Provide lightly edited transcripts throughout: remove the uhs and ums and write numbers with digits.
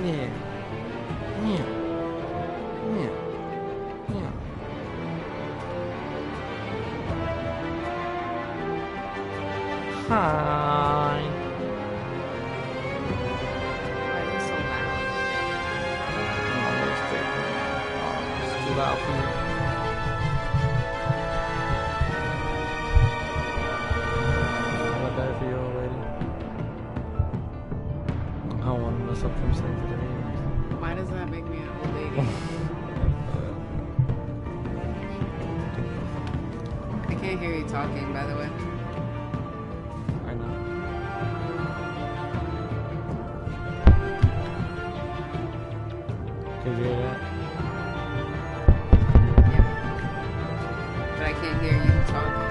Yeah. Yeah. Yeah. Yeah. Hi. Why is it so loud? Oh, it's too loud for me. Not bad for you, old lady. I don't want to mess up from saying to the neighbors. Why does that make me an old lady? I can't hear you talking, by the way. I know. Can you hear that? Yeah. But I can't hear you talking.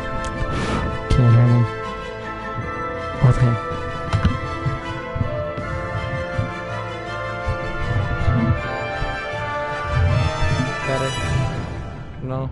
Can't hear me. Okay. Better? No?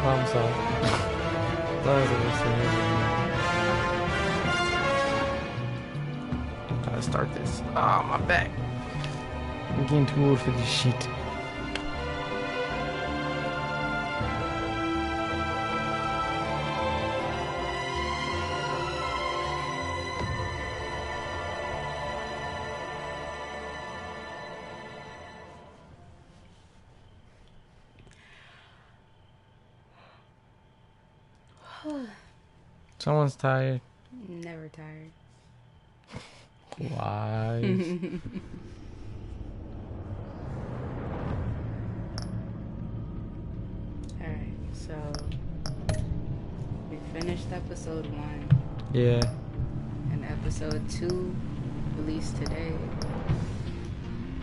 I'm sorry. Gotta start this. Oh, my back. I'm getting too old for this shit. Someone's tired. Never tired. Wise. Alright, so we finished episode 1. Yeah. And episode 2 released today.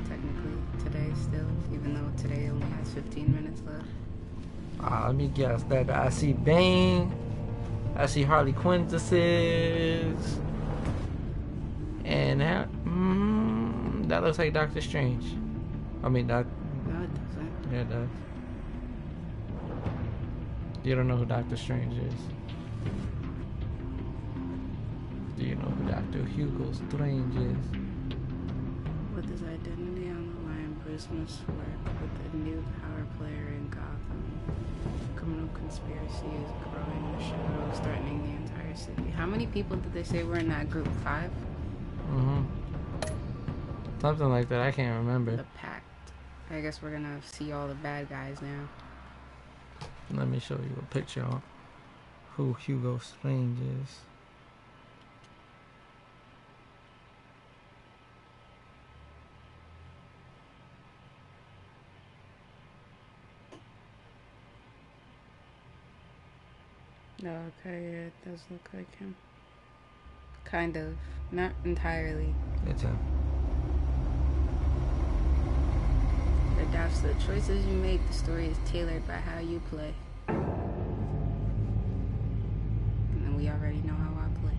Technically today still, even though today only has 15 minutes left. Let me guess. That I see Bane. I see Harley Quintuses. And that looks like Doctor Strange. I mean, that. No, it doesn't. Yeah, it does. You don't know who Doctor Strange is. Do you know who Dr. Hugo Strange is? With his identity on the line, Bruce must work with a new power player in Gotham. Criminal conspiracy is growing in the shadows, threatening the entire city. How many people did they say were in that group? 5? Something like that. I can't remember. The Pact. I guess we're gonna see all the bad guys now. Let me show you a picture of who Hugo Strange is. Okay, yeah, it does look like him. Kind of. Not entirely. It's him. It adapts to the choices you make. The story is tailored by how you play. And then we already know how I play.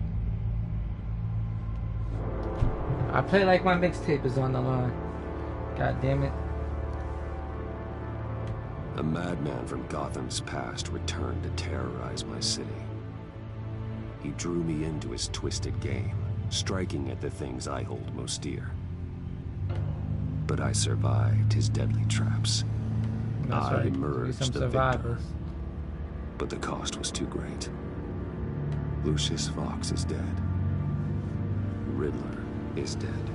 I play like my mixtape is on the line. God damn it. A madman from Gotham's past returned to terrorize my city. He drew me into his twisted game, striking at the things I hold most dear. But I survived his deadly traps. That's I right. Be emerged some the survivors. victor. But the cost was too great. Lucius Fox is dead. Riddler is dead.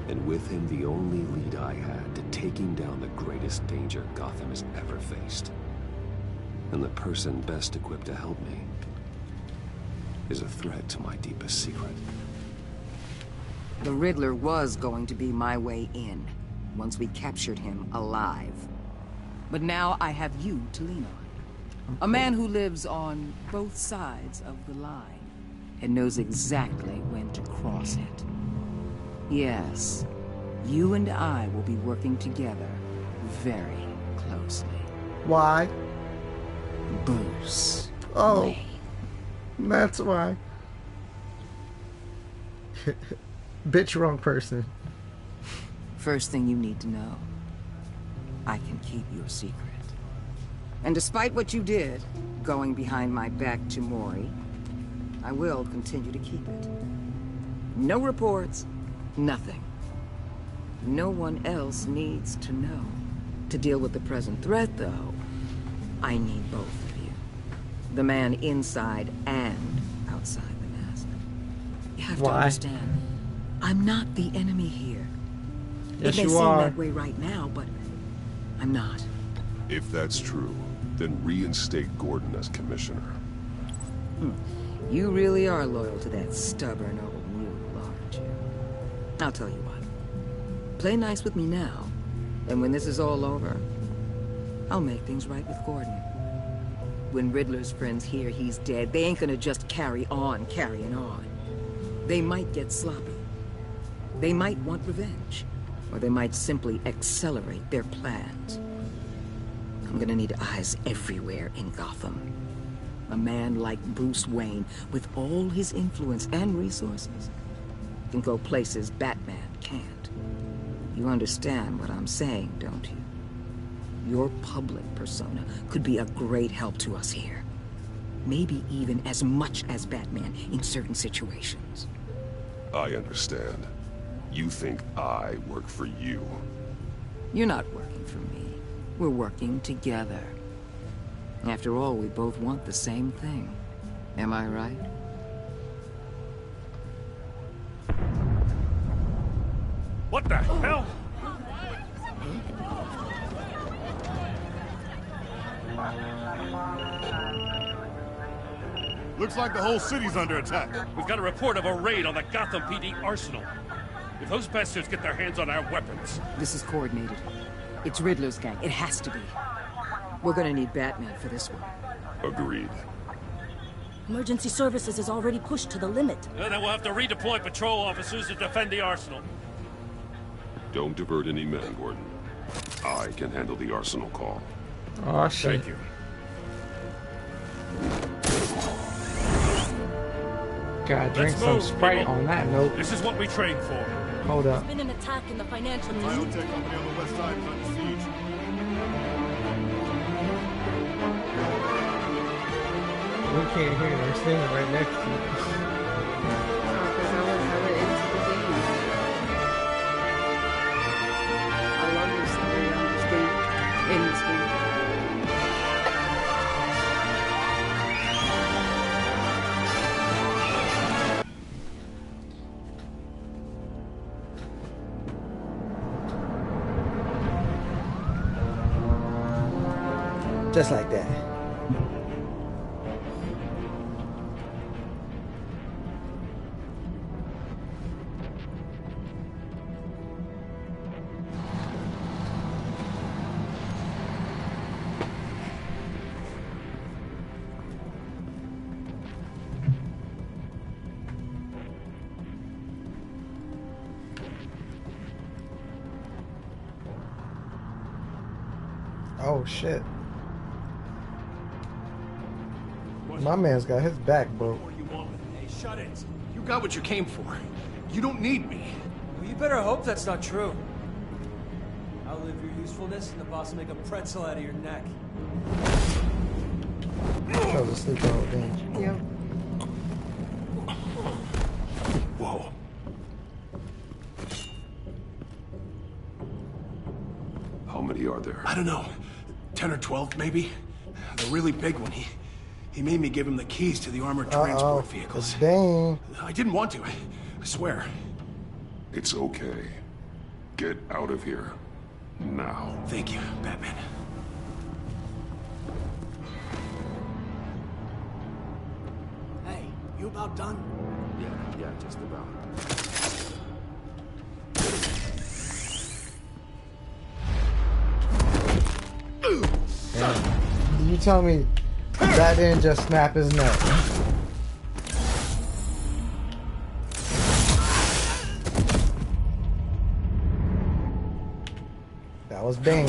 And with him, the only lead I had to taking down the greatest danger Gotham has ever faced. And the person best equipped to help me is a threat to my deepest secret. The Riddler was going to be my way in, once we captured him alive. But now I have you to lean on. A man who lives on both sides of the line and knows exactly when to cross it. Yes, you and I will be working together very closely. Why? Bruce Oh, Wayne. that's why. Bitch, wrong person. First thing you need to know, I can keep your secret. And despite what you did, going behind my back to Mori, I will continue to keep it. No reports, nothing. No one else needs to know. To deal with the present threat, though, I need both of you. The man inside and outside the mask. You have to Why? understand, I'm not the enemy here. Yes, It may you seem are. that way right now, but I'm not. If that's true, then reinstate Gordon as commissioner. You really are loyal to that stubborn old mule, aren't you? I'll tell you what. Play nice with me now, and when this is all over, I'll make things right with Gordon. When Riddler's friends hear he's dead, they ain't gonna just carry on carrying on. They might get sloppy. They might want revenge. Or they might simply accelerate their plans. I'm gonna need eyes everywhere in Gotham. A man like Bruce Wayne, with all his influence and resources, can go places Batman can't. You understand what I'm saying, don't you? Your public persona could be a great help to us here. Maybe even as much as Batman in certain situations. I understand. You think I work for you. You're not working for me. We're working together. After all, we both want the same thing. Am I right? What the hell? Looks like the whole city's under attack. We've got a report of a raid on the Gotham PD arsenal. If those bastards get their hands on our weapons... This is coordinated. It's Riddler's gang. It has to be. We're gonna need Batman for this one. Agreed. Emergency services is already pushed to the limit. Then we'll have to redeploy patrol officers to defend the arsenal. Don't divert any men, Gordon. I can handle the arsenal call. Oh, shit. Thank you. Gotta drink Let's some move, Sprite people. on that note. This is what we trained for. Hold up. There's been an attack in the financial district. Biotech company on the west side is under siege. We can't hear her singing right next to us. Because I was hella into the game. I love this story on this game. In this game. Just like that. Oh shit. My man's got his back broke. Hey, shut it. You got what you came for. You don't need me. Well, you better hope that's not true. I'll live your usefulness, and the boss will make a pretzel out of your neck. I was asleep the whole thing. Yep. Whoa. How many are there? there? I don't know. 10 or 12, maybe? The really big one. He made me give him the keys to the armored transport vehicles. Dang. I didn't want to. I swear. It's okay. Get out of here. Now. Thank you, Batman. Hey, you about done? Yeah, just about. Damn. You tell me that didn't just snap his neck. That was Bane.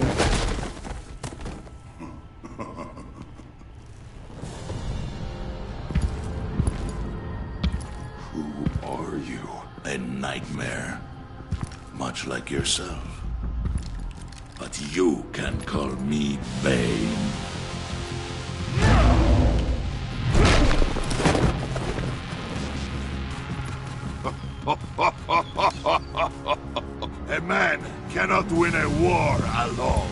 Who are you? A nightmare. Much like yourself. But you can call me Bane. A man cannot win a war alone.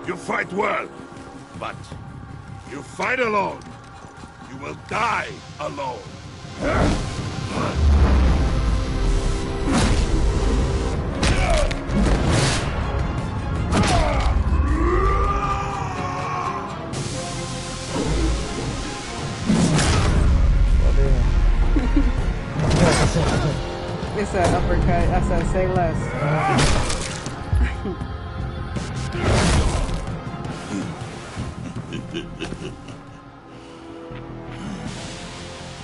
You fight well, but you fight alone. You will die alone. It's an uppercut. I said, say less.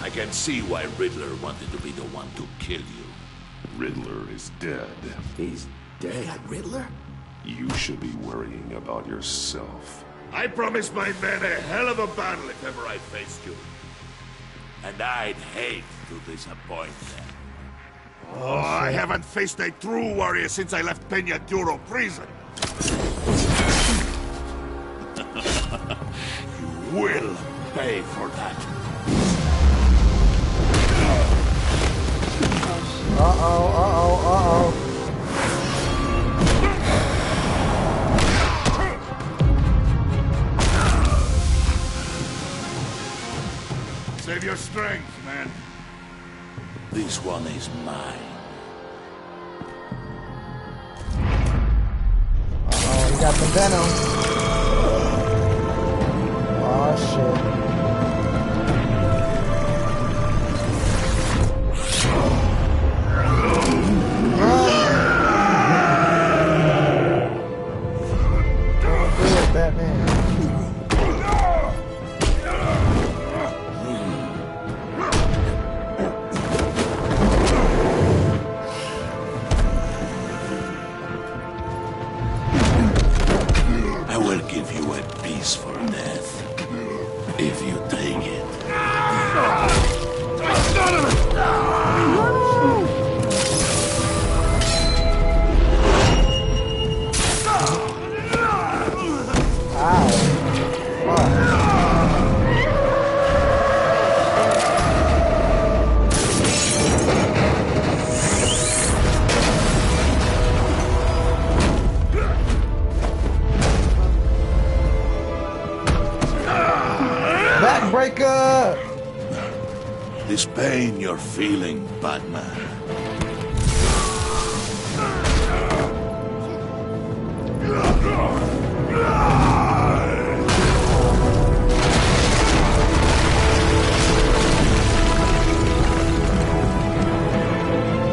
I can see why Riddler wanted to be the one to kill you. Riddler is dead. He's dead. Riddler? You should be worrying about yourself. I promised my men a hell of a battle if ever I faced you. And I'd hate to disappoint them. Oh, I haven't faced a true warrior since I left Peña Duro prison. You will pay for that. Uh-oh. Save your strength, man. This one is mine. Uh-oh, he got the venom. Oh, shit. Don't do it, Batman. I will give you a peaceful death. If you take it. Backbreaker! This pain you're feeling, Batman.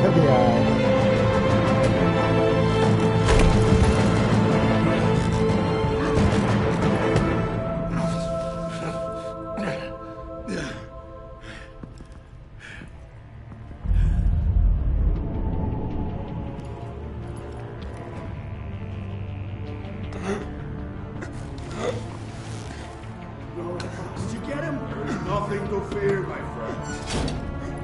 He'll be alright. Did you get him? Nothing to fear, my friend.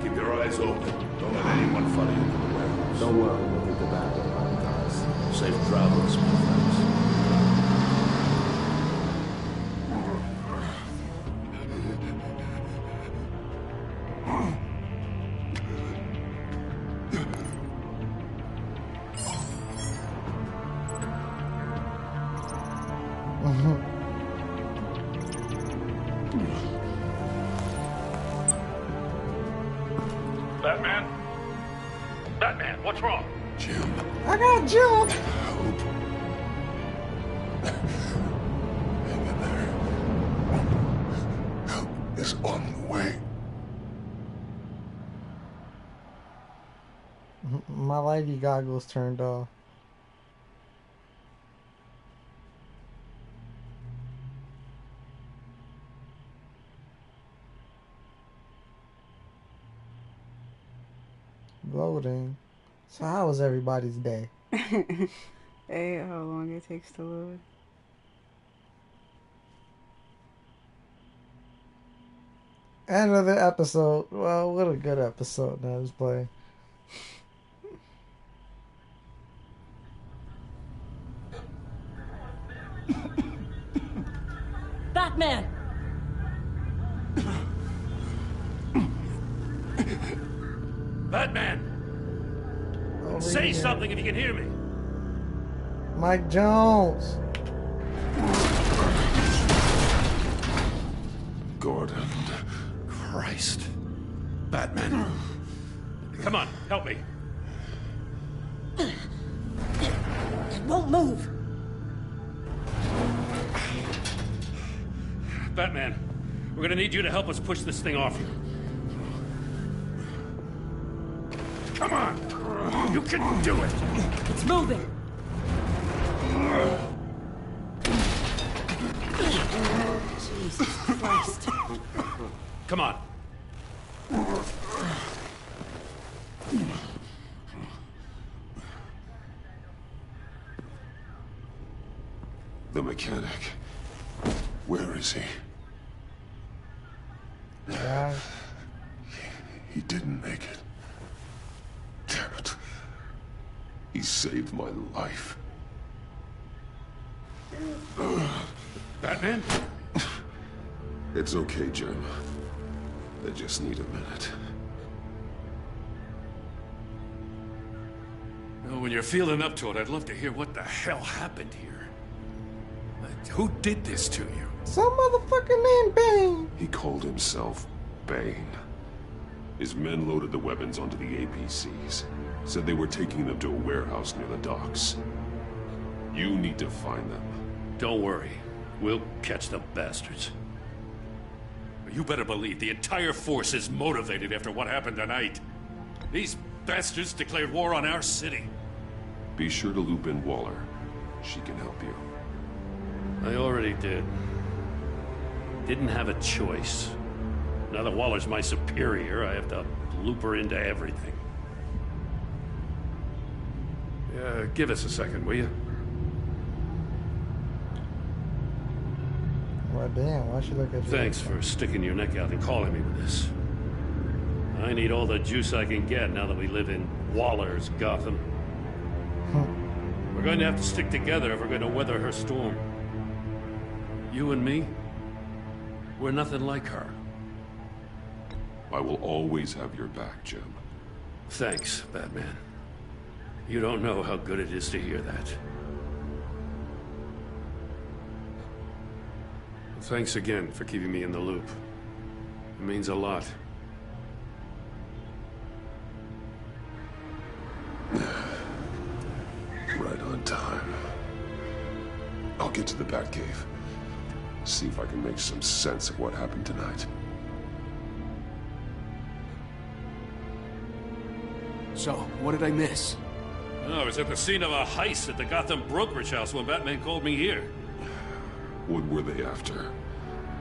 Keep your eyes open. Don't let anyone follow you to the warehouse. Don't worry, we'll get the backup on us. Safe travels, my friends. Batman? Batman, what's wrong? Jim. I got jumped. Help. Hang in there. Help is on the way. My lady goggles turned off. Loading. So how was everybody's day? Hey, how long it takes to load? End of the episode. Well, what a good episode that was playing. Batman! Batman! Over Say here. something if you can hear me. Mike Jones. Gordon. Christ. Batman. Come on, help me. It won't move. Batman, we're gonna need you to help us push this thing off you. Come on! You can do it! It's moving. Jesus Christ. Come on. The mechanic. Where is he? Yeah. He didn't make it. Damn it. He saved my life. Batman? It's okay, Jim. I just need a minute. Well, when you're feeling up to it, I'd love to hear what the hell happened here. Who did this to you? Some motherfucker named Bane. He called himself Bane. His men loaded the weapons onto the APCs. Said they were taking them to a warehouse near the docks. You need to find them. Don't worry. We'll catch the bastards. You better believe the entire force is motivated after what happened tonight. These bastards declared war on our city. Be sure to loop in Waller. She can help you. I already did. Didn't have a choice. Now that Waller's my superior, I have to loop her into everything. Give us a second, will you? Well, damn, why should look at you? Thanks for sticking your neck out and calling me with this. I need all the juice I can get now that we live in Waller's Gotham. We're going to have to stick together if we're going to weather her storm. You and me, we're nothing like her. I will always have your back, Jim. Thanks, Batman. You don't know how good it is to hear that. Thanks again for keeping me in the loop. It means a lot. Right on time. I'll get to the Batcave. See if I can make some sense of what happened tonight. So, what did I miss? I was at the scene of a heist at the Gotham brokerage house when Batman called me here. What were they after?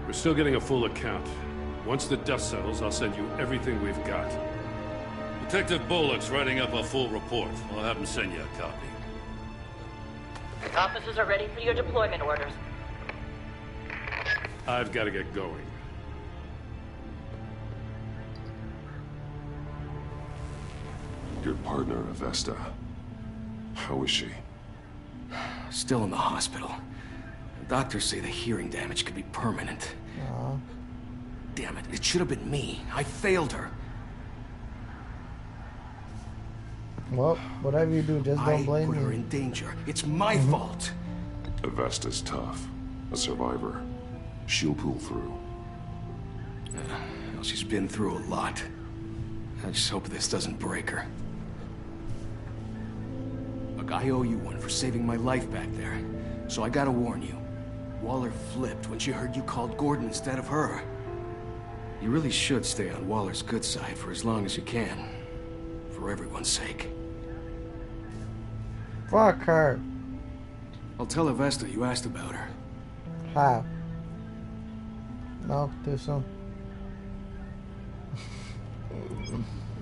We're still getting a full account. Once the dust settles, I'll send you everything we've got. Detective Bullock's writing up a full report. I'll have him send you a copy. Officers are ready for your deployment orders. I've got to get going. Your partner, Avesta. How is she? Still in the hospital. The doctors say the hearing damage could be permanent. Damn it, it should have been me. I failed her. Well, whatever you do, just don't blame I put her me. in danger. It's my fault. Avesta's tough. A survivor. She'll pull through. Well, she's been through a lot. I just hope this doesn't break her. Look, I owe you one for saving my life back there. So I gotta warn you. Waller flipped when she heard you called Gordon instead of her. You really should stay on Waller's good side for as long as you can. For everyone's sake. Fuck her. I'll tell Avesta you asked about her. How? No, do some.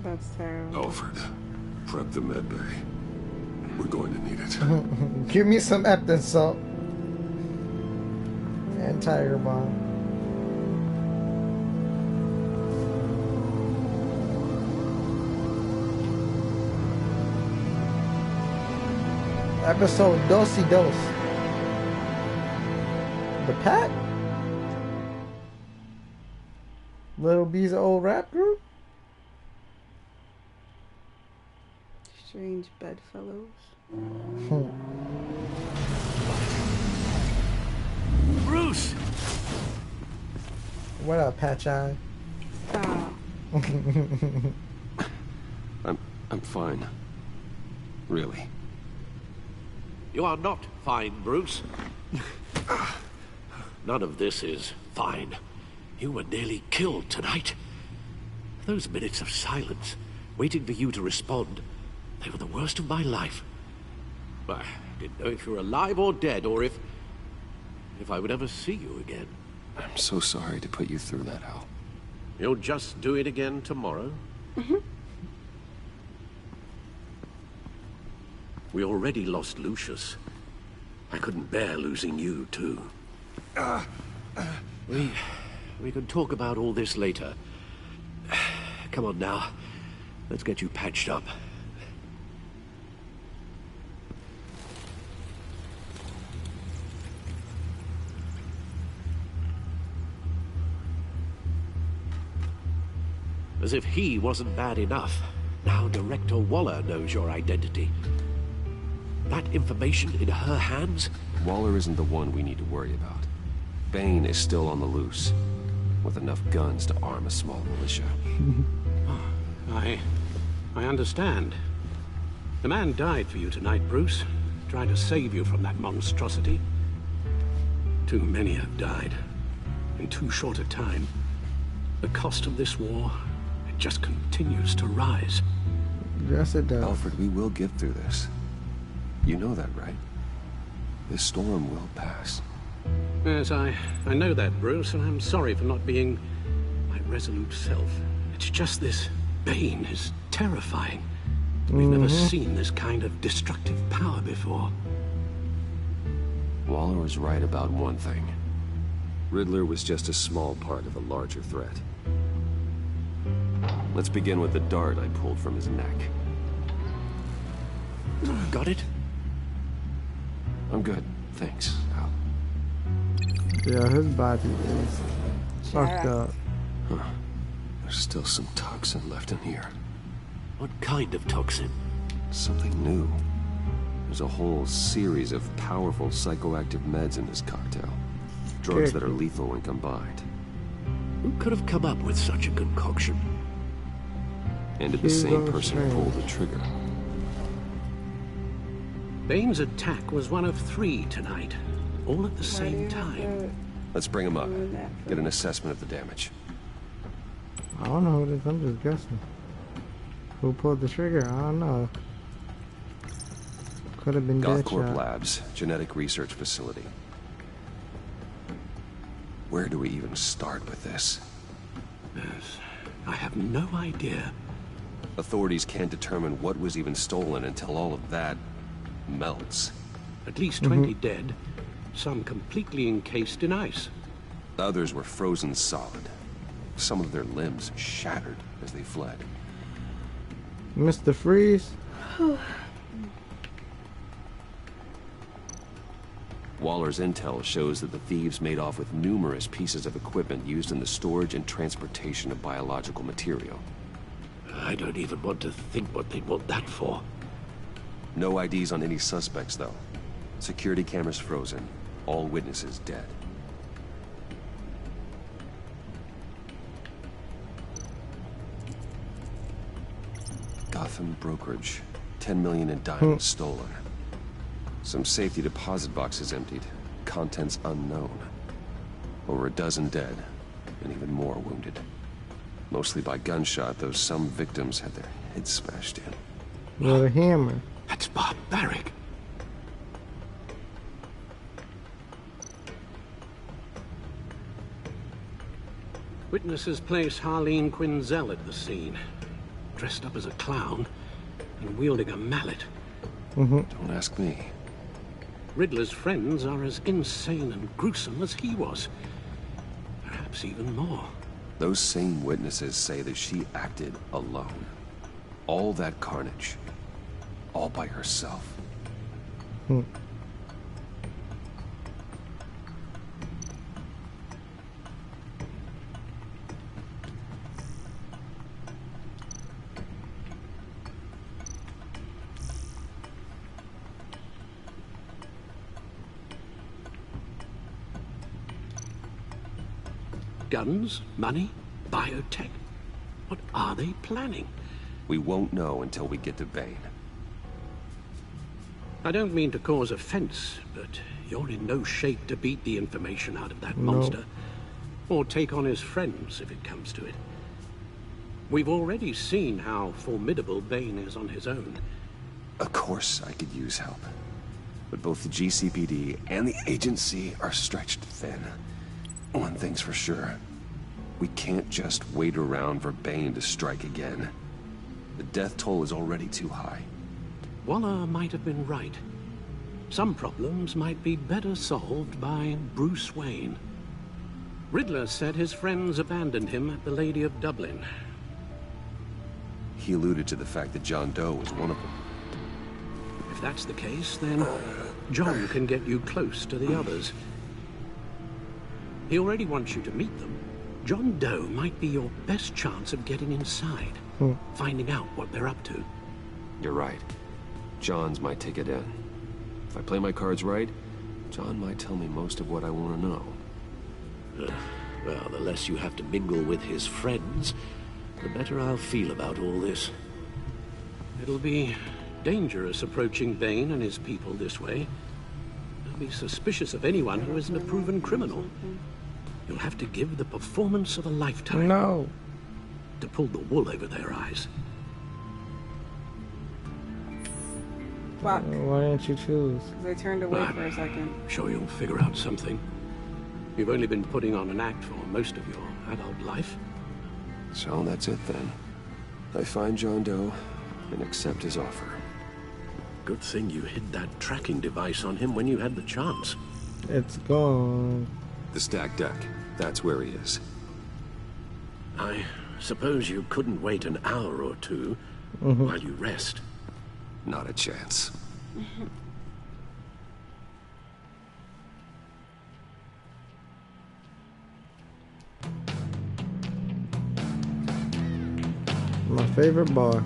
That's terrible. Alfred, prep the med bay. We're going to need it. Give me some Epton salt. And Tiger Bomb. Episode Dosey Dose. The Pat? Little B's old rap group? Strange bedfellows. Bruce! What up, Patch Eye? Oh. I'm fine. Really. You are not fine, Bruce. None of this is fine. You were nearly killed tonight. Those minutes of silence, waiting for you to respond, they were the worst of my life. I didn't know if you were alive or dead, or if I would ever see you again. I'm so sorry to put you through that, Al. You'll just do it again tomorrow? We already lost Lucius. I couldn't bear losing you, too. We can talk about all this later. Come on now. Let's get you patched up. As if he wasn't bad enough. Now Director Waller knows your identity. That information in her hands? Waller isn't the one we need to worry about. Bane is still on the loose, with enough guns to arm a small militia. I understand. The man died for you tonight, Bruce. Trying to save you from that monstrosity. Too many have died. In too short a time. The cost of this war, it just continues to rise. Yes, it does. Alfred, we will get through this. You know that, right? This storm will pass. Yes, I know that, Bruce, and I'm sorry for not being my resolute self. It's just this Bane is terrifying. We've never seen this kind of destructive power before. Waller was right about one thing. Riddler was just a small part of a larger threat. Let's begin with the dart I pulled from his neck. Got it? I'm good, thanks, Al. Yeah, his body is fucked up. Huh. There's still some toxin left in here. What kind of toxin? Something new. There's a whole series of powerful psychoactive meds in this cocktail. Drugs that are lethal when combined. Who could have come up with such a concoction? And did the same person pull the trigger? Bane's attack was one of 3 tonight, all at the same time. Let's bring him up. Get an assessment of the damage. I don't know who it is, I'm just guessing. Who pulled the trigger? I don't know. Could have been Gothcorp Deadshot. Labs, genetic research facility. Where do we even start with this? Yes, I have no idea. Authorities can't determine what was even stolen until all of that melts. At least 20 dead, some completely encased in ice. Others were frozen solid. Some of their limbs shattered as they fled. Mr. Freeze? Waller's intel shows that the thieves made off with numerous pieces of equipment used in the storage and transportation of biological material. I don't even want to think what they'd want that for. No IDs on any suspects, though. Security cameras frozen. All witnesses dead. Gotham brokerage. 10 million in diamonds stolen. Some safety deposit boxes emptied. Contents unknown. Over a dozen dead, and even more wounded. Mostly by gunshot, though some victims had their heads smashed in. With a hammer. That's barbaric. Witnesses place Harleen Quinzel at the scene, dressed up as a clown and wielding a mallet. Don't ask me. Riddler's friends are as insane and gruesome as he was. Perhaps even more. Those same witnesses say that she acted alone. All that carnage. All by herself. Guns, money, biotech. What are they planning? We won't know until we get to Bane. I don't mean to cause offense, but you're in no shape to beat the information out of that monster. Or take on his friends, if it comes to it. We've already seen how formidable Bane is on his own. Of course I could use help. But both the GCPD and the agency are stretched thin. One thing's for sure. We can't just wait around for Bane to strike again. The death toll is already too high. Waller might have been right. Some problems might be better solved by Bruce Wayne. Riddler said his friends abandoned him at the Lady of Dublin. He alluded to the fact that John Doe was one of them. If that's the case, then John can get you close to the others. He already wants you to meet them. John Doe might be your best chance of getting inside, finding out what they're up to. You're right. John's my ticket in. If I play my cards right, John might tell me most of what I want to know. Well, the less you have to mingle with his friends, the better I'll feel about all this. It'll be dangerous approaching Bane and his people this way. They'll be suspicious of anyone who isn't a proven criminal. You'll have to give the performance of a lifetime. No. To pull the wool over their eyes. Fuck. Why didn't you choose? Because I turned away for a second. I'm sure you'll figure out something. You've only been putting on an act for most of your adult life. So that's it then. I find John Doe and accept his offer. Good thing you hid that tracking device on him when you had the chance. It's gone. The stacked deck. That's where he is. I suppose you couldn't wait an hour or two while you rest. Not a chance. My favorite bar.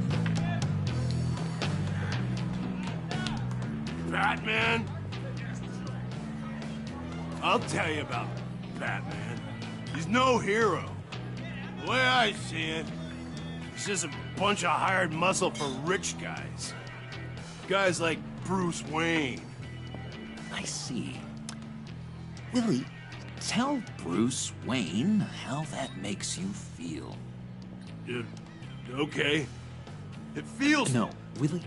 Batman? I'll tell you about Batman. He's no hero. The way I see it, he's just a bunch of hired muscle for rich guys. Guys like Bruce Wayne. I see. Willie, tell Bruce Wayne how that makes you feel. Okay. It feels... No, Willie,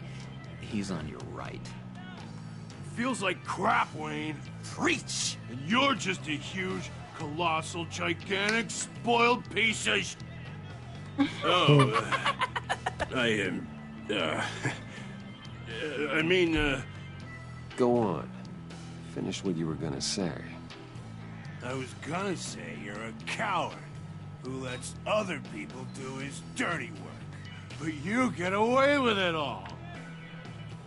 he's on your right. It feels like crap, Wayne. Preach! And you're just a huge, colossal, gigantic, spoiled piece of I mean, Go on. Finish what you were gonna say. I was gonna say you're a coward who lets other people do his dirty work. But you get away with it all.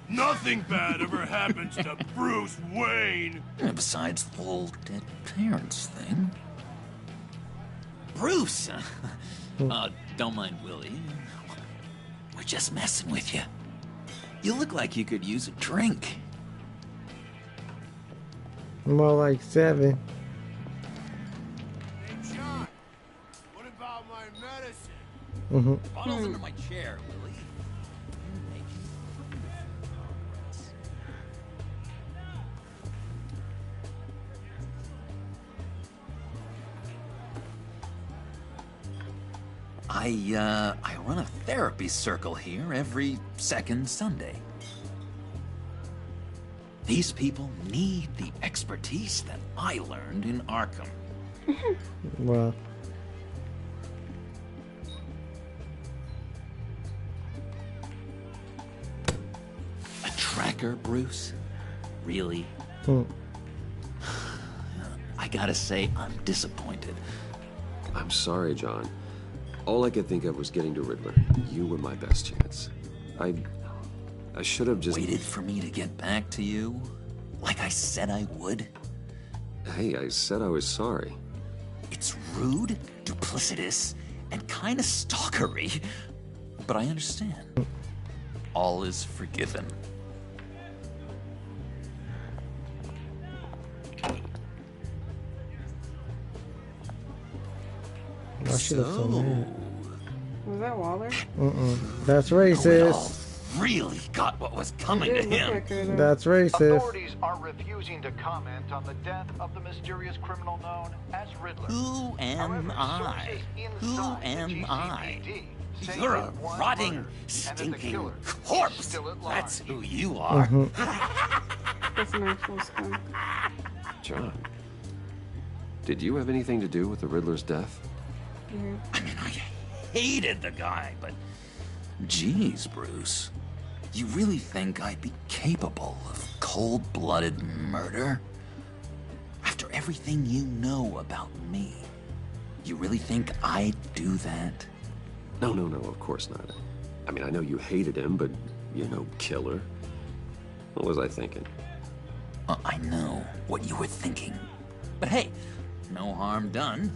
Nothing bad ever happens to Bruce Wayne. Besides the whole dead parents thing. Bruce! Don't mind Willie. We're just messing with you. You look like you could use a drink. More like 7. Hey, John. What about my medicine? Bottle's under my chair, Willie. I run a therapy circle here every second Sunday. These people need the expertise that I learned in Arkham. Well. A tracker, Bruce? Really? I gotta say, I'm disappointed. I'm sorry, John. All I could think of was getting to Riddler. You were my best chance. I should have just... Waited for me to get back to you? Like I said I would? Hey, I said I was sorry. It's rude, duplicitous, and kinda stalkery. But I understand. All is forgiven. Why she looks so mad? Was that Waller? That's racist. Really got what was coming to him. That's racist. Authorities are refusing to comment on the death of the mysterious criminal known as Riddler. Who am I? Who am I? You're a rotting, stinking corpse. That's who you are. That's an actual skunk. John, did you have anything to do with the Riddler's death? I mean, I hated the guy, but geez, Bruce, you really think I'd be capable of cold-blooded murder? After everything you know about me, you really think I'd do that? No, of course not. I mean, I know you hated him, but you're no killer. What was I thinking? I know what you were thinking. But hey, no harm done.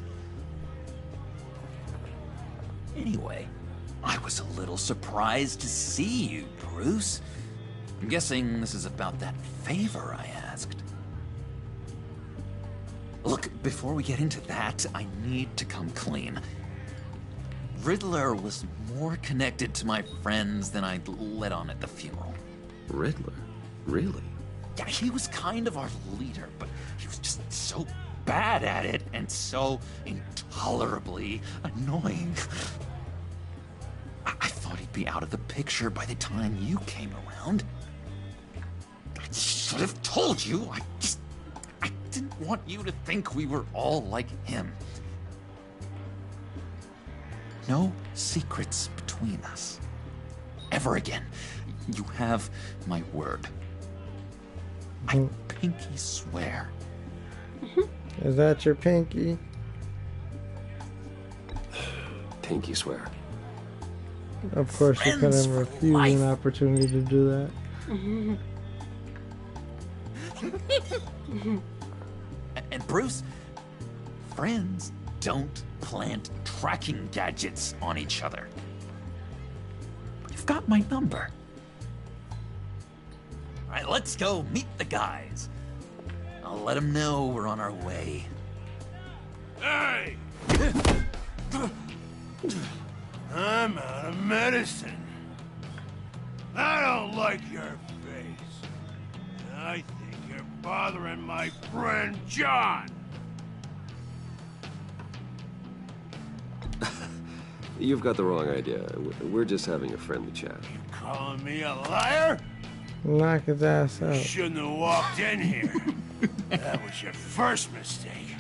Anyway, I was a little surprised to see you, Bruce. I'm guessing this is about that favor I asked. Look, before we get into that, I need to come clean. Riddler was more connected to my friends than I'd let on at the funeral. Riddler? Really? Yeah, he was kind of our leader, but he was just so bad at it and so intolerably annoying. I thought he'd be out of the picture by the time you came around. I should have told you. I didn't want you to think we were all like him. No secrets between us. Ever again. You have my word. I pinky swear. Is that your pinky? Pinky swear. Of course, you couldn't refuse an opportunity to do that. And Bruce, friends don't plant tracking gadgets on each other. But you've got my number. All right, let's go meet the guys. I'll let them know we're on our way. Hey! I'm out of medicine. I don't like your face. I think you're bothering my friend John. You've got the wrong idea. We're just having a friendly chat. You calling me a liar? Knock his ass out. You shouldn't have walked in here. That was your first mistake.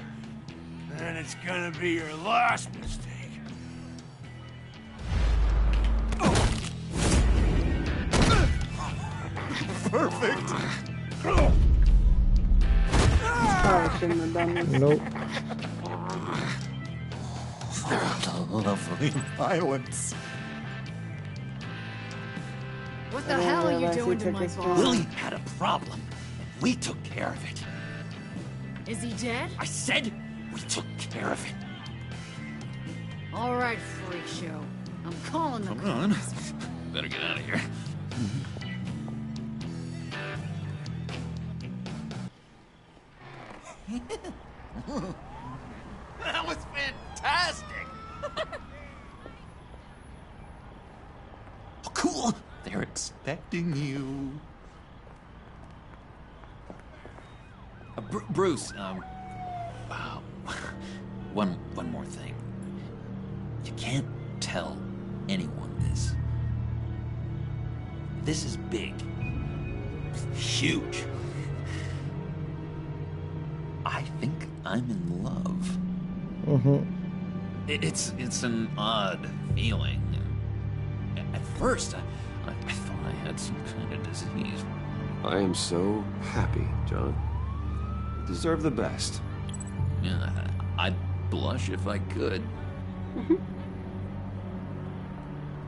And it's gonna be your last mistake. Perfect. Probably shouldn't have done this. Nope. Lovely violence. What the hell are you doing to my boss? Willie had a problem. We took care of it. Is he dead? I said we took care of it. All right, freak show. I'm calling the Come on. Better get out of here. That was fantastic. Oh, cool. They're expecting you. Bruce, one more thing. You can't tell anyone this. This is big. Huge. I think I'm in love. It's an odd feeling. At first, I thought I had some kind of disease. I am so happy, John. You deserve the best. Yeah, I'd blush if I could.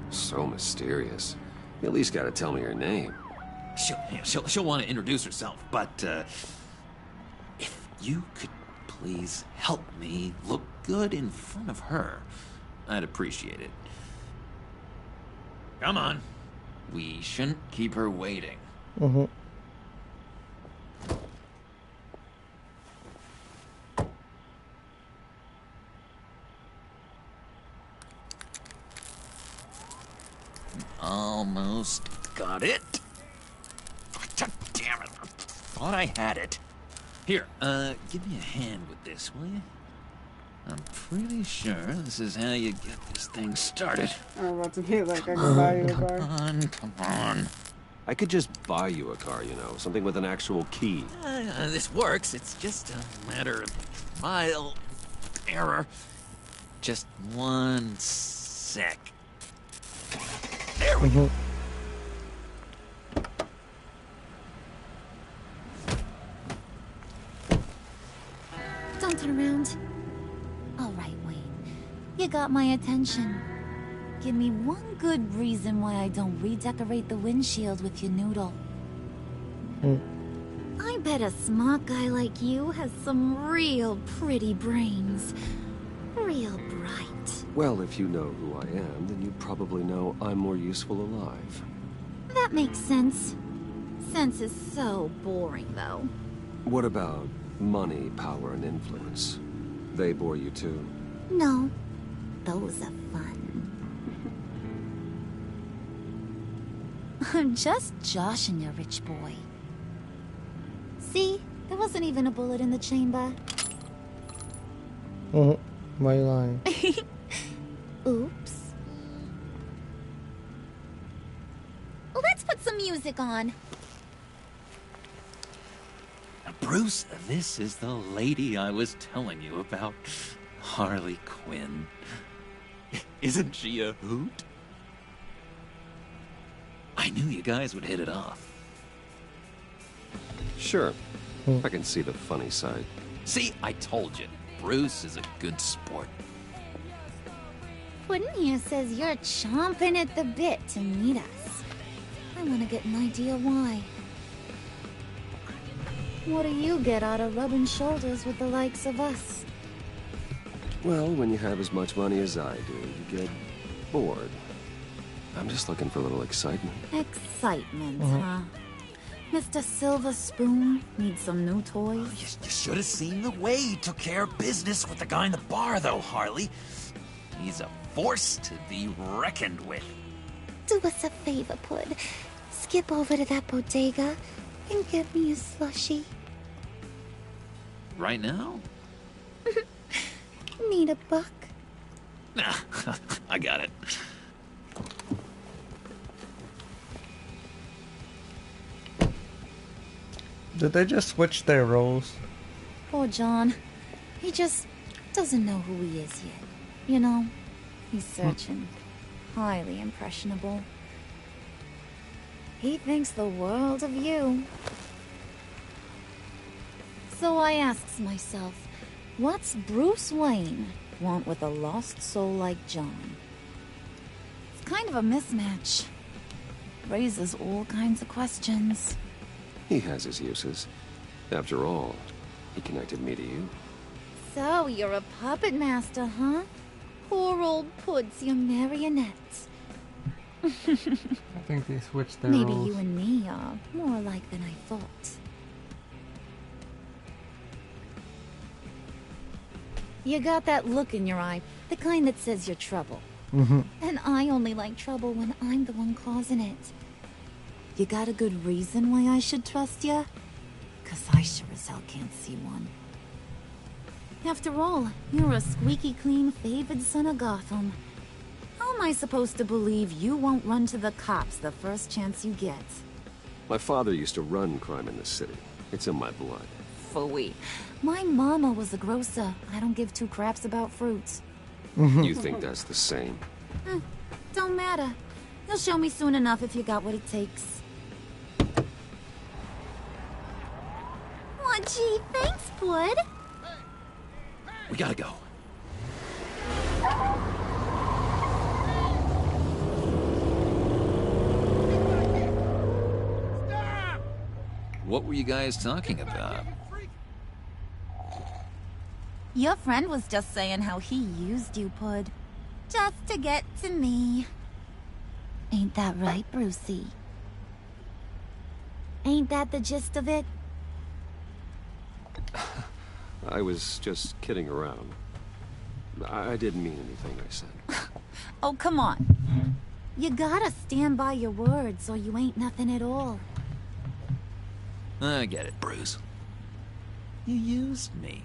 So mysterious. You at least gotta tell me your name. She'll want to introduce herself, but if you could please help me look good in front of her, I'd appreciate it. Come on. We shouldn't keep her waiting. Almost got it. Damn it. I thought I had it. Here, give me a hand with this, will you? I'm pretty sure this is how you get this thing started. I'm about to be like, I can buy you a car. Come on. I could just buy you a car, you know, something with an actual key. This works. It's just a matter of trial and error. Just 1 sec. There we go. Don't turn around. All right, Wayne. You got my attention. Give me one good reason why I don't redecorate the windshield with your noodle. I bet a smart guy like you has some real pretty brains. Real bright. Well, if you know who I am, then you probably know I'm more useful alive. That makes sense. Sense is so boring, though. What about money, power, and influence? They bore you too? No. Those are fun. I'm just joshing you, rich boy. See? There wasn't even a bullet in the chamber. Why are you lying? Oops. Let's put some music on. Bruce, this is the lady I was telling you about. Harley Quinn. Isn't she a hoot? I knew you guys would hit it off. Sure. I can see the funny side. See, I told you. Bruce is a good sport. Puddin' here says you're chomping at the bit to meet us. I want to get an idea why. What do you get out of rubbing shoulders with the likes of us? Well, when you have as much money as I do, you get bored. I'm just looking for a little excitement. Excitement, huh? Mr. Silver Spoon needs some new toys? You should have seen the way he took care of business with the guy in the bar, though, Harley. He's a force to be reckoned with. Do us a favor, Pud. Skip over to that bodega and get me a slushie. Right now? Need a buck? Nah, I got it. Did they just switch their roles? Poor John. He just doesn't know who he is yet. You know, he's searching. Highly impressionable. He thinks the world of you. So I asks myself, what's Bruce Wayne want with a lost soul like John? It's kind of a mismatch. Raises all kinds of questions. He has his uses. After all, he connected me to you. So you're a puppet master, huh? Poor old Pud's your marionette. I think they switched their Maybe roles. you and me are more alike than I thought. You got that look in your eye, the kind that says you're trouble. And I only like trouble when I'm the one causing it. You got a good reason why I should trust you? 'Cause I sure as hell can't see one. After all, you're a squeaky clean favored son of Gotham. How I supposed to believe you won't run to the cops the first chance you get? My father used to run crime in this city. It's in my blood. Phooey. My mama was a grocer. I don't give two craps about fruits. You think that's the same? Don't matter. You'll show me soon enough if you got what it takes. Oh, gee, thanks, Bud. We gotta go. What were you guys talking about? Your friend was just saying how he used you, Pud. Just to get to me. Ain't that right, Brucey? Ain't that the gist of it? I was just kidding around. I didn't mean anything I said. Oh, come on. You gotta stand by your words or you ain't nothing at all. I get it, Bruce. You used me.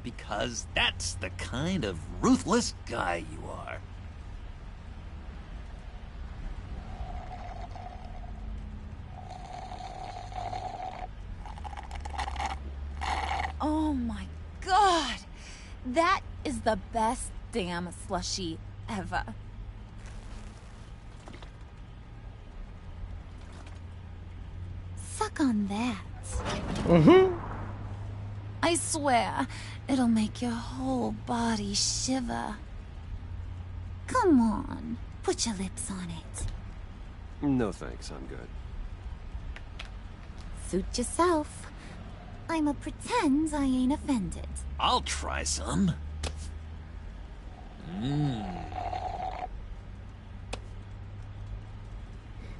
Because that's the kind of ruthless guy you are. Oh my god! That is the best damn slushie ever. Suck on that. I swear, it'll make your whole body shiver. Come on, put your lips on it. No thanks, I'm good. Suit yourself. I'ma pretend I ain't offended. I'll try some.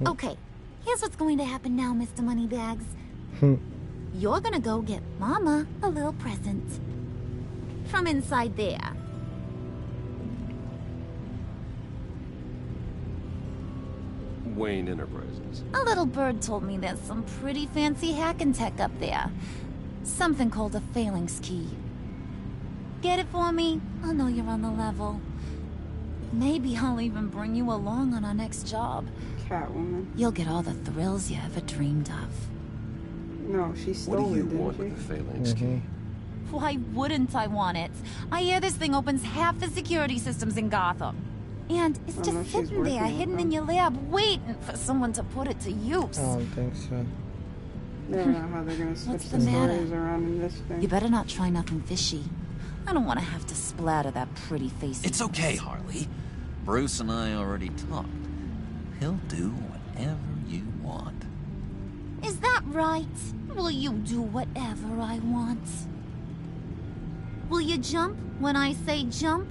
Okay, here's what's going to happen now, Mr. Moneybags. You're gonna go get Mama a little present. From inside there. Wayne Enterprises. A little bird told me there's some pretty fancy hacking tech up there. Something called a phalanx key. Get it for me? I'll know you're on the level. Maybe I'll even bring you along on our next job. Catwoman. You'll get all the thrills you ever dreamed of. No, she stole What do you it, didn't want she? with the phalanx key? Why wouldn't I want it? I hear this thing opens half the security systems in Gotham. And it's I know just she's sitting there, working with hidden them. in your lab, waiting for someone to put it to use. I don't think so. I don't know how they're gonna switch What's the the matter? stories around in this thing. You better not try nothing fishy. I don't want to have to splatter that pretty face. It's okay, Harley. Bruce and I already talked. He'll do whatever you want. Is that right? Will you do whatever I want? Will you jump when I say jump?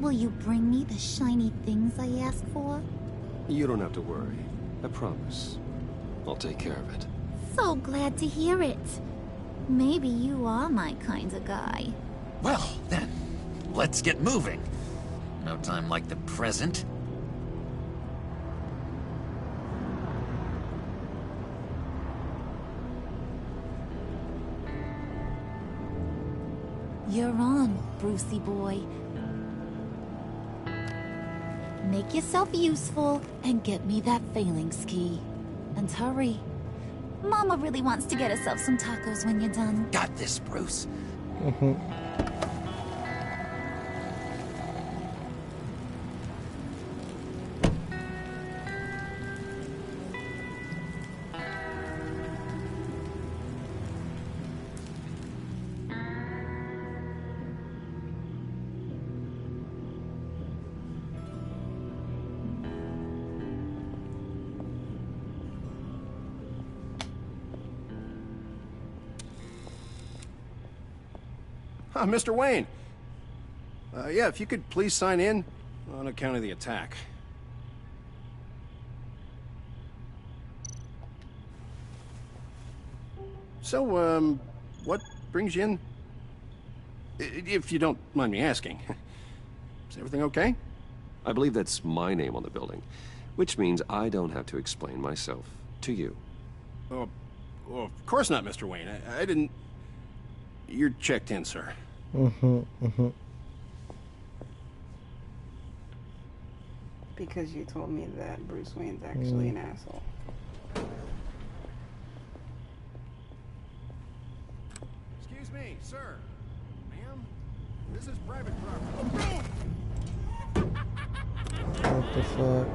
Will you bring me the shiny things I ask for? You don't have to worry. I promise. I'll take care of it. So glad to hear it. Maybe you are my kind of guy. Well, then, let's get moving. No time like the present. You're on, Brucey boy. Make yourself useful and get me that phalanx key. And hurry. Mama really wants to get herself some tacos when you're done. Got this, Bruce. Mr. Wayne. Yeah, if you could please sign in on account of the attack. So, what brings you in? If you don't mind me asking. Is everything okay? I believe that's my name on the building, which means I don't have to explain myself to you. Oh, of course not, Mr. Wayne. I didn't... You're checked in, sir. Because you told me that Bruce Wayne's actually an asshole. Excuse me, sir. Ma'am? This is private property. What the fuck?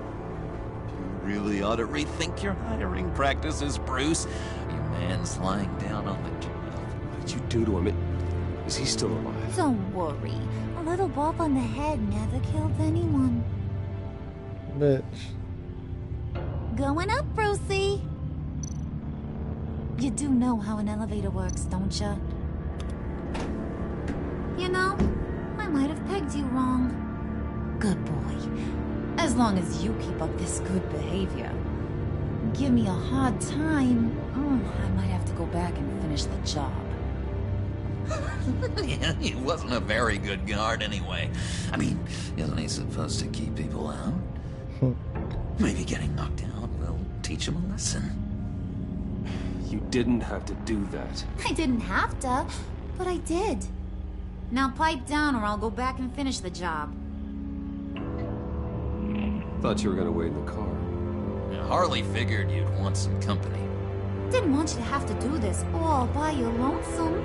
You really ought to rethink your hiring practices, Bruce. Your man's lying down on the job. What did you do to him? Is he still alive? Don't worry. A little bump on the head never killed anyone. Bitch. Going up, Brucey. You do know how an elevator works, don't you? You know, I might have pegged you wrong. Good boy. As long as you keep up this good behavior. Give me a hard time, I might have to go back and finish the job. Yeah, he wasn't a very good guard anyway. I mean, isn't he supposed to keep people out? Maybe getting knocked out will teach him a lesson. You didn't have to do that. I didn't have to, but I did. Now pipe down or I'll go back and finish the job. Thought you were gonna wait in the car. Harley figured you'd want some company. Didn't want you to have to do this all by your lonesome.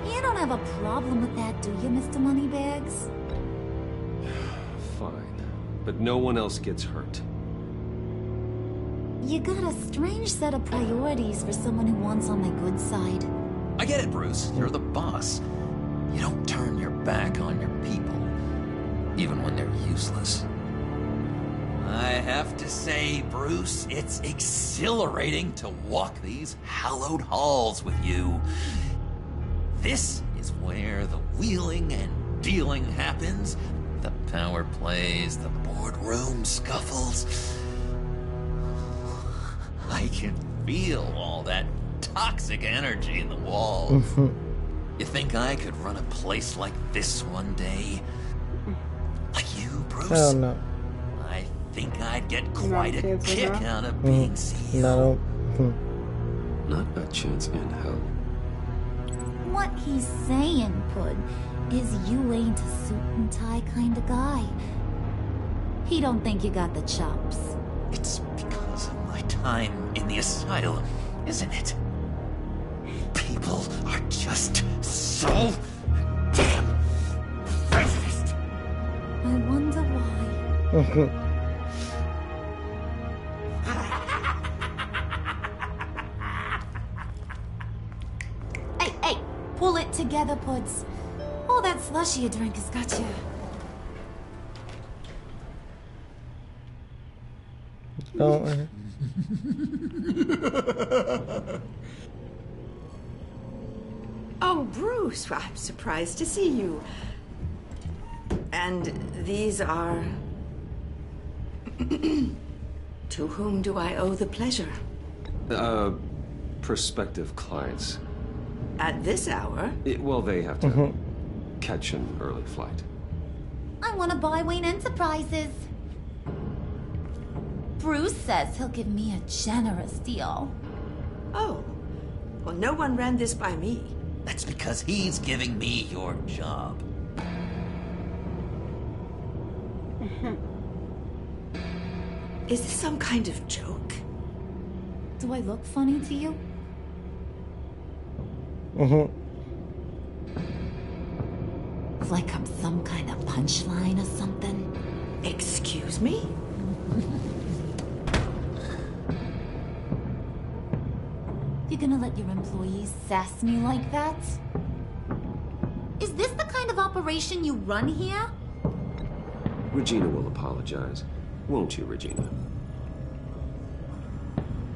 You don't have a problem with that, do you, Mr. Moneybags? Fine. But no one else gets hurt. You got a strange set of priorities for someone who wants on my good side. I get it, Bruce. You're the boss. You don't turn your back on your people, even when they're useless. I have to say, Bruce, it's exhilarating to walk these hallowed halls with you. This is where the wheeling and dealing happens. The power plays, the boardroom scuffles. I can feel all that toxic energy in the walls. You think I could run a place like this one day? Like you, Bruce? Hell no. I think I'd get quite a kick out of being CEO. No. Not a chance in hell. What he's saying, Pud, is you ain't a suit and tie kind of guy. He don't think you got the chops. It's because of my time in the asylum, isn't it? People are just so damn racist. I wonder why. Hey, pull it together, Puds. All that slushy you drink has got you. Don't. Oh, Bruce, I'm surprised to see you. And these are... To whom do I owe the pleasure? Prospective clients. At this hour? Well, they have to catch an early flight. I want to buy Wayne Enterprises. Bruce says he'll give me a generous deal. Oh. Well, no one ran this by me. That's because he's giving me your job. Is this some kind of joke? Do I look funny to you? Like I'm some kind of punchline or something? Excuse me? You're gonna let your employees sass me like that? Is this the kind of operation you run here? Regina will apologize. Won't you, Regina?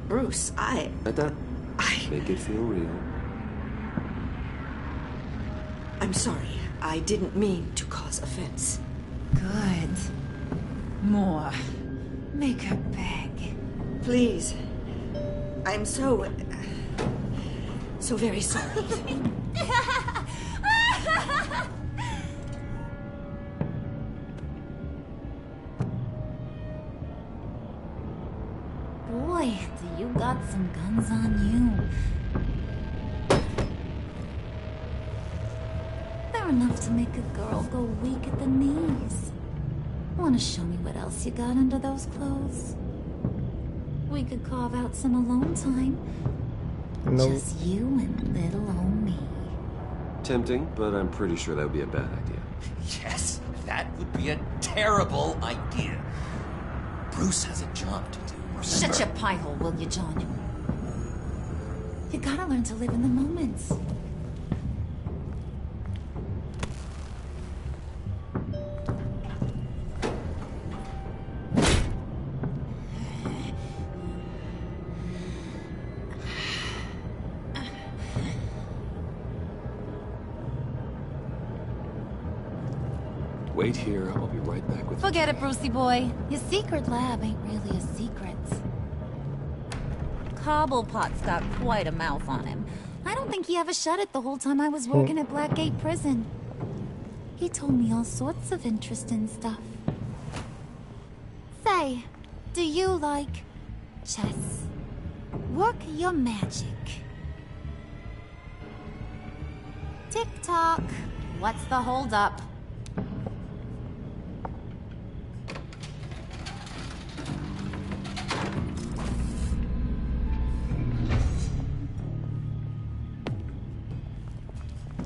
Bruce, Make it feel real. I'm sorry. I didn't mean to cause offense. Good. More. Make her beg. Please. I'm so very sorry. Boy, do you got some guns on you. They're enough to make a girl go weak at the knees. Wanna show me what else you got under those clothes? We could carve out some alone time. Nope. Just you and little old me. Tempting, but I'm pretty sure that would be a bad idea. Yes, that would be a terrible idea. Bruce has a job to do, remember? Shut your pie hole, will you, John? You gotta learn to live in the moments. Wait here, I'll be right back with you. Forget it, Brucey boy. Your secret lab ain't really a secret. Cobblepot's got quite a mouth on him. I don't think he ever shut it the whole time I was working at Blackgate Prison. He told me all sorts of interesting stuff. Say, do you like chess? Work your magic. Tick-tock. What's the holdup?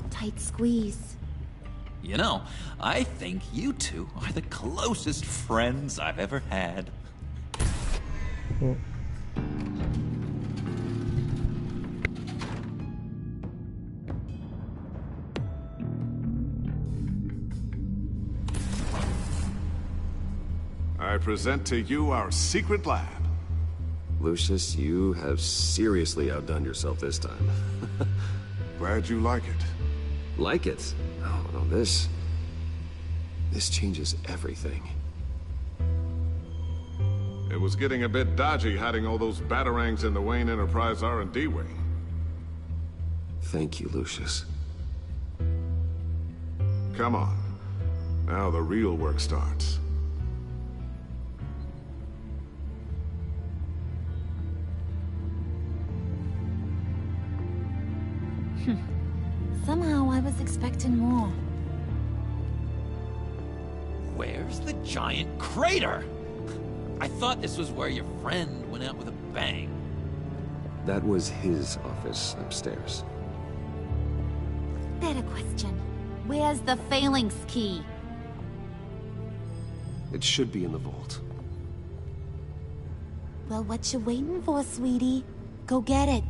Tight squeeze. You know, I think you two are the closest friends I've ever had. I present to you our secret lab. Lucius, you have seriously outdone yourself this time. Glad you like it. Like it? Oh, no, this changes everything. It was getting a bit dodgy hiding all those batarangs in the Wayne Enterprise R&D wing. Thank you, Lucius. Come on. Now the real work starts. Somehow I was expecting more. Where's the giant crater? I thought this was where your friend went out with a bang. That was his office upstairs. Better question. Where's the phalanx key? It should be in the vault. Well, what you waiting for, sweetie? Go get it.